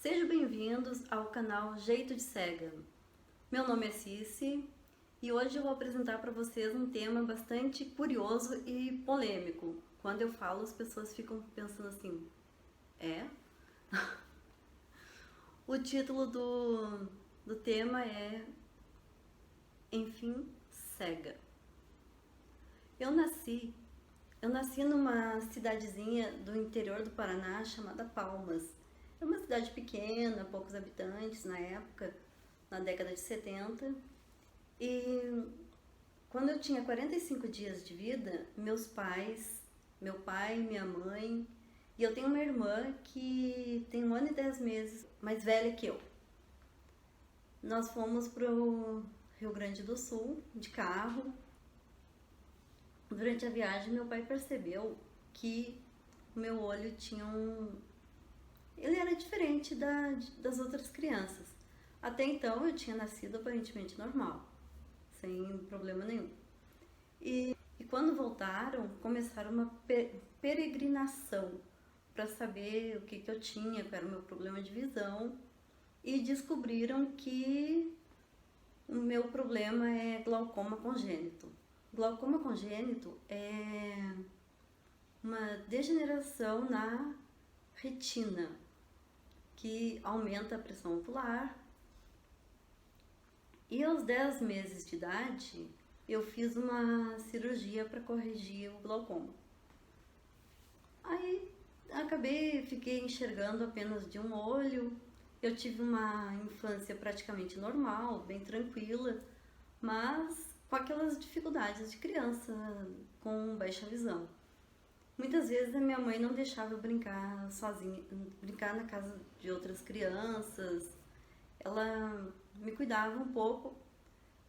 Sejam bem-vindos ao canal Jeito de Cega. Meu nome é Cici e hoje eu vou apresentar para vocês um tema bastante curioso e polêmico. Quando eu falo, as pessoas ficam pensando assim, é? O título do tema é Enfim, Cega. Eu nasci numa cidadezinha do interior do Paraná chamada Palmas. É uma cidade pequena, poucos habitantes na época, na década de 70. E quando eu tinha 45 dias de vida, meu pai, minha mãe, e eu tenho uma irmã que tem 1 ano e 10 meses mais velha que eu. Nós fomos pro Rio Grande do Sul de carro. Durante a viagem, meu pai percebeu que o meu olho tinha ele era diferente das outras crianças. Até então eu tinha nascido aparentemente normal, sem problema nenhum. E quando voltaram, começaram uma peregrinação para saber o que eu tinha, qual era o meu problema de visão, e descobriram que o meu problema é glaucoma congênito. Glaucoma congênito é uma degeneração na retina, que aumenta a pressão ocular. E aos 10 meses de idade, eu fiz uma cirurgia para corrigir o glaucoma. Aí fiquei enxergando apenas de um olho. Eu tive uma infância praticamente normal, bem tranquila, mas com aquelas dificuldades de criança com baixa visão. Muitas vezes a minha mãe não deixava eu brincar sozinha, brincar na casa de outras crianças. Ela me cuidava um pouco.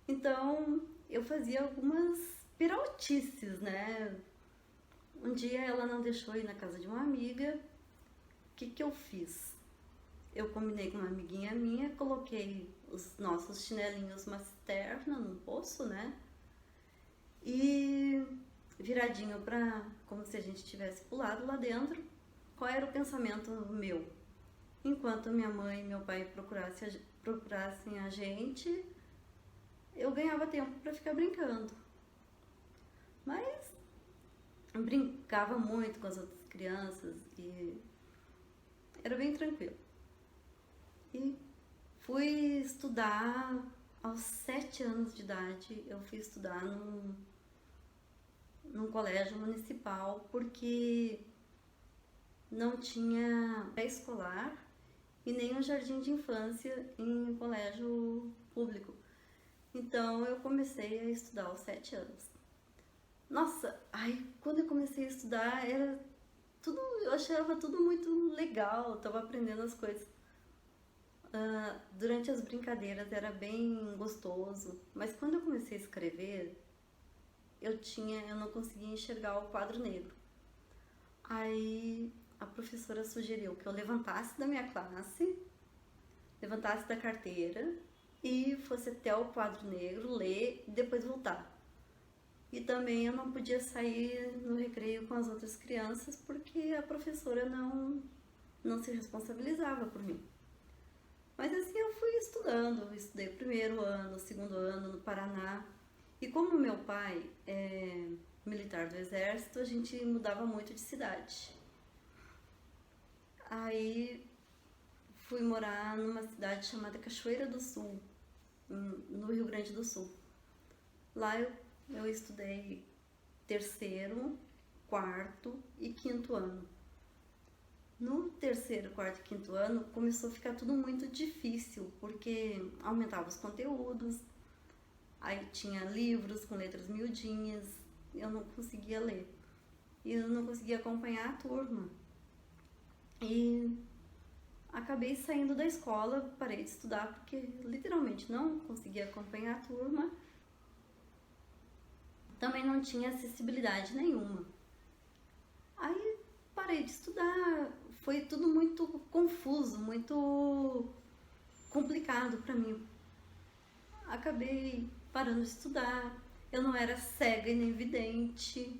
Então eu fazia algumas peraltices, né? Um dia ela não deixou ir na casa de uma amiga. O que eu fiz? Eu combinei com uma amiguinha minha, coloquei os nossos chinelinhos Masterna num poço, né? E viradinho como se a gente tivesse pulado lá dentro. Qual era o pensamento meu? Enquanto minha mãe e meu pai procurassem a gente, eu ganhava tempo para ficar brincando. Mas eu brincava muito com as outras crianças e era bem tranquilo. E fui estudar aos 7 anos de idade. Eu fui estudar num colégio municipal porque não tinha pré-escolar e nem um jardim de infância em colégio público. Então eu comecei a estudar aos 7 anos. Nossa, quando eu comecei a estudar eu achava tudo muito legal, eu tava aprendendo as coisas. Durante as brincadeiras era bem gostoso, mas quando eu comecei a escrever, eu não conseguia enxergar o quadro negro. Aí a professora sugeriu que eu levantasse da minha classe, levantasse da carteira e fosse até o quadro negro, ler e depois voltar. E também eu não podia sair no recreio com as outras crianças porque a professora não se responsabilizava por mim. Mas assim eu fui estudando, eu estudei o 1º ano, o 2º ano no Paraná. E como meu pai é militar do exército, a gente mudava muito de cidade. Aí fui morar numa cidade chamada Cachoeira do Sul, no Rio Grande do Sul. Lá eu estudei 3º, 4º e 5º ano. No 3º, 4º e 5º ano começou a ficar tudo muito difícil, porque aumentava os conteúdos, aí tinha livros com letras miudinhas, eu não conseguia ler. E eu não conseguia acompanhar a turma. E acabei saindo da escola, parei de estudar porque literalmente não conseguia acompanhar a turma. Também não tinha acessibilidade nenhuma. Aí parei de estudar, foi tudo muito confuso, muito complicado para mim. Acabei parando de estudar. Eu não era cega e nem vidente.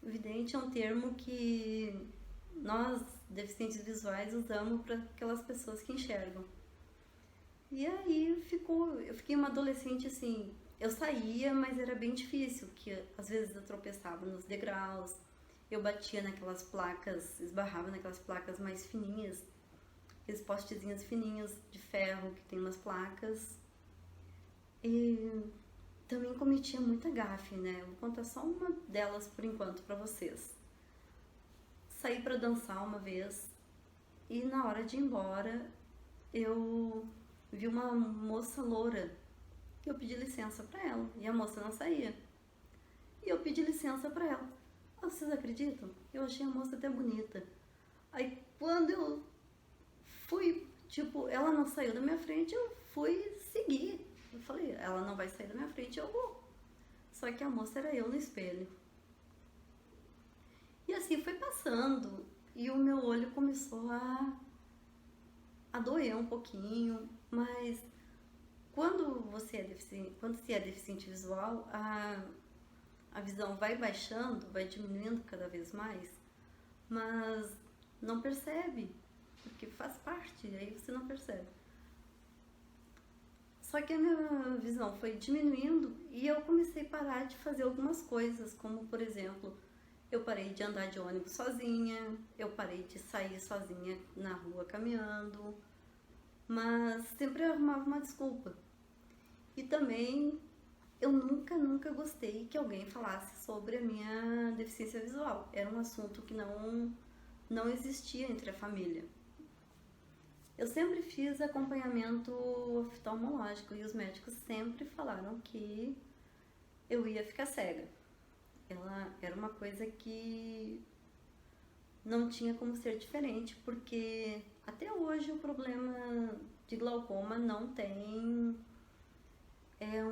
Vidente é um termo que nós, deficientes visuais, usamos para aquelas pessoas que enxergam. E aí eu fiquei uma adolescente assim, eu saía, mas era bem difícil, que às vezes eu tropeçava nos degraus, eu batia naquelas placas, esbarrava naquelas placas mais fininhas, aqueles postezinhos fininhos de ferro que tem umas placas. E também cometia muita gafe, né? Eu vou contar só uma delas por enquanto pra vocês. Saí pra dançar uma vez e na hora de ir embora eu vi uma moça loura. Eu pedi licença pra ela e a moça não saía. E eu pedi licença pra ela. Vocês acreditam? Eu achei a moça até bonita. Aí quando eu fui, tipo, ela não saiu da minha frente, eu fui seguir. Eu falei, ela não vai sair da minha frente, eu vou. Só que a moça era eu no espelho. E assim foi passando e o meu olho começou a doer um pouquinho, mas quando se é deficiente visual, a visão vai baixando, vai diminuindo cada vez mais, mas não percebe, porque faz parte, aí você não percebe. Só que a minha visão foi diminuindo e eu comecei a parar de fazer algumas coisas, como por exemplo, eu parei de andar de ônibus sozinha, eu parei de sair sozinha na rua caminhando, mas sempre eu arrumava uma desculpa. E também eu nunca gostei que alguém falasse sobre a minha deficiência visual. Era um assunto que não existia entre a família. Eu sempre fiz acompanhamento oftalmológico e os médicos sempre falaram que eu ia ficar cega. Ela era uma coisa que não tinha como ser diferente, porque até hoje o problema de glaucoma não tem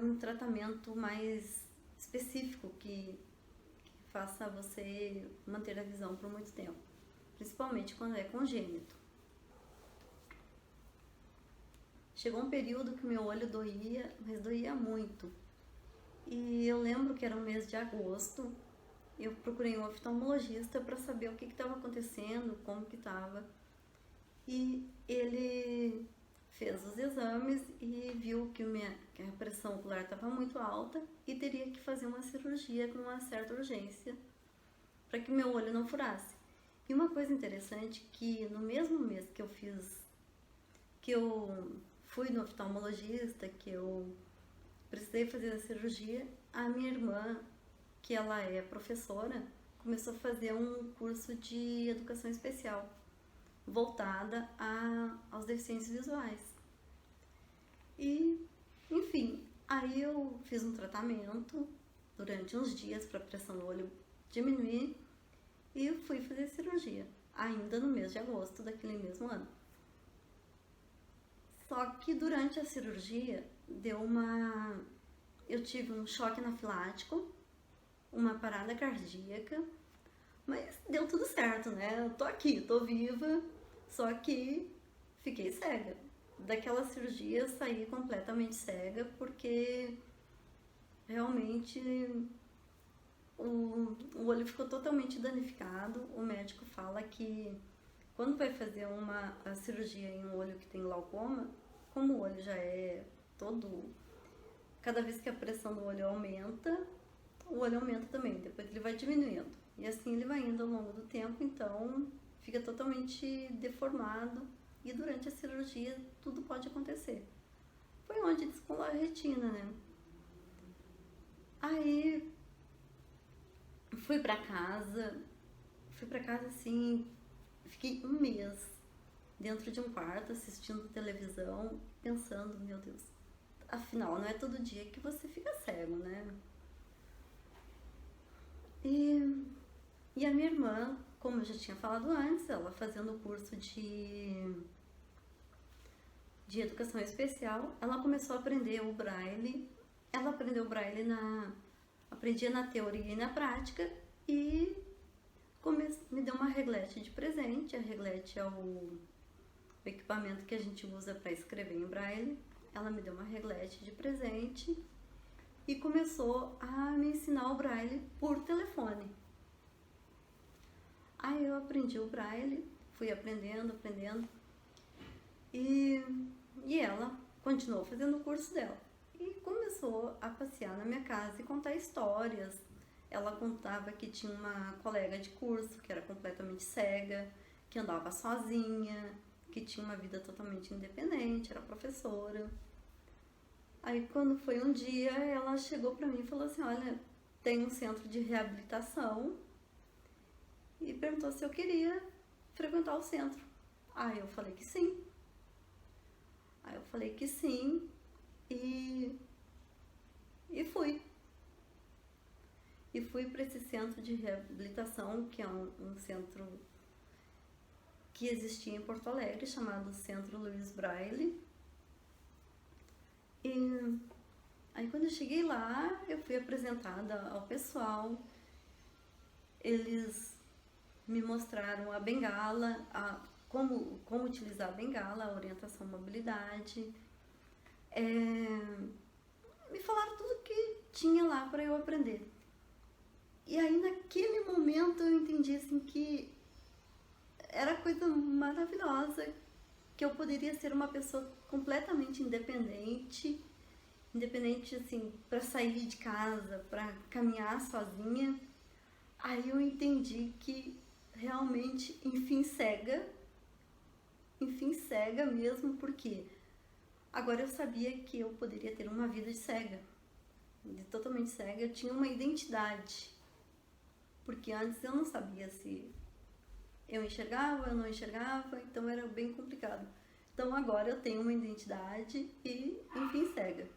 um tratamento mais específico que faça você manter a visão por muito tempo, principalmente quando é congênito. Chegou um período que meu olho doía, mas doía muito. E eu lembro que era o mês de agosto, eu procurei um oftalmologista para saber o que estava acontecendo, como que estava. E ele fez os exames e viu que a pressão ocular estava muito alta e teria que fazer uma cirurgia com uma certa urgência para que meu olho não furasse. E uma coisa interessante que no mesmo mês que eu fui no oftalmologista, que eu precisei fazer a cirurgia, a minha irmã, que ela é professora, começou a fazer um curso de educação especial voltada aos deficientes visuais. E, enfim, aí eu fiz um tratamento durante uns dias para a pressão do olho diminuir e fui fazer cirurgia, ainda no mês de agosto daquele mesmo ano. Só que durante a cirurgia eu tive um choque anafilático, uma parada cardíaca, mas deu tudo certo, né? Eu tô aqui, tô viva, só que fiquei cega. Daquela cirurgia eu saí completamente cega, porque realmente o olho ficou totalmente danificado. O médico fala que quando vai fazer a cirurgia em um olho que tem glaucoma, como o olho já é todo... Cada vez que a pressão do olho aumenta, o olho aumenta também, depois ele vai diminuindo. E assim ele vai indo ao longo do tempo, então fica totalmente deformado e durante a cirurgia tudo pode acontecer. Foi onde descolou a retina, né? Aí fui pra casa assim, fiquei um mês dentro de um quarto assistindo televisão, pensando, meu Deus, afinal não é todo dia que você fica cego, né? E a minha irmã, como eu já tinha falado antes, ela fazendo o curso de educação especial, ela começou a aprender o braille. Ela aprendeu o braille aprendia na teoria e na prática e me deu uma reglete de presente. A reglete é o equipamento que a gente usa para escrever em braille. Ela me deu uma reglete de presente e começou a me ensinar o braille por telefone. Aí eu aprendi o braille, fui aprendendo. E ela continuou fazendo o curso dela. E começou a passear na minha casa e contar histórias. Ela contava que tinha uma colega de curso que era completamente cega, que andava sozinha, que tinha uma vida totalmente independente, era professora. Aí quando foi um dia, ela chegou pra mim e falou assim, olha, tem um centro de reabilitação, e perguntou se eu queria frequentar o centro. Aí eu falei que sim. E fui. E fui para esse centro de reabilitação, que é um centro que existia em Porto Alegre, chamado Centro Luiz Braille. E aí quando eu cheguei lá, eu fui apresentada ao pessoal. Eles me mostraram a bengala, como utilizar a bengala, a orientação à mobilidade. Me falaram tudo que tinha lá para eu aprender. E aí naquele momento eu entendi assim que era coisa maravilhosa, que eu poderia ser uma pessoa completamente independente assim, para sair de casa, para caminhar sozinha. Aí eu entendi que realmente, enfim cega mesmo, porque agora eu sabia que eu poderia ter uma vida de cega, de totalmente cega. Eu tinha uma identidade, porque antes eu não sabia se eu enxergava, eu não enxergava, então era bem complicado. Então agora eu tenho uma identidade e, enfim, cega.